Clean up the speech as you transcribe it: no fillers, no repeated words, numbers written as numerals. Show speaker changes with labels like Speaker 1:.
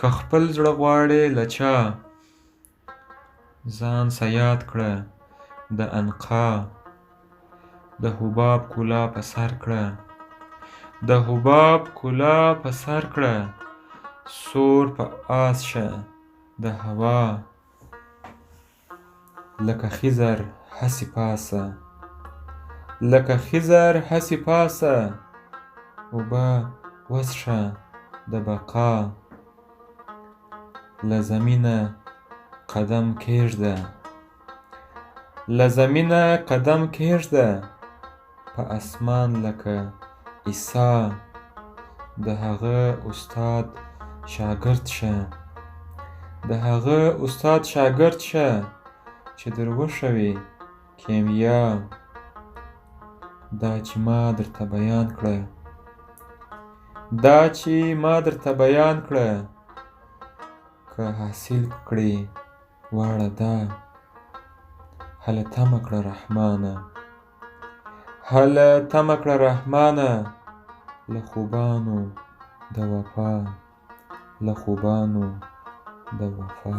Speaker 1: که خپل زړه غواړې له چا، ځان صیاد کړه د عنقا. د حباب کلا په سر کړه، د حباب کلا په سر کړه، سور په آس شه د هوا. لکه خضر هسې پاسه، لکه خضر هسې پاسه، اوبه وڅښه د بقا. له زمینه قدم کښېږده، له زمینه قدم کښېږده، په اسمان لکه عیسی. د هغه استاد شاګرد شه، د هغه استاد شاګرد شه، چې در وښوي کیمیا. دا چې ما درته بیان کړه، دا چې ما درته بیان کړه، که حاصل کړې واړه دا. هله تمه کړه رحمانه، هله تمه کړه رحمانه، له خوبانو د وفا، له خوبانو د وفا.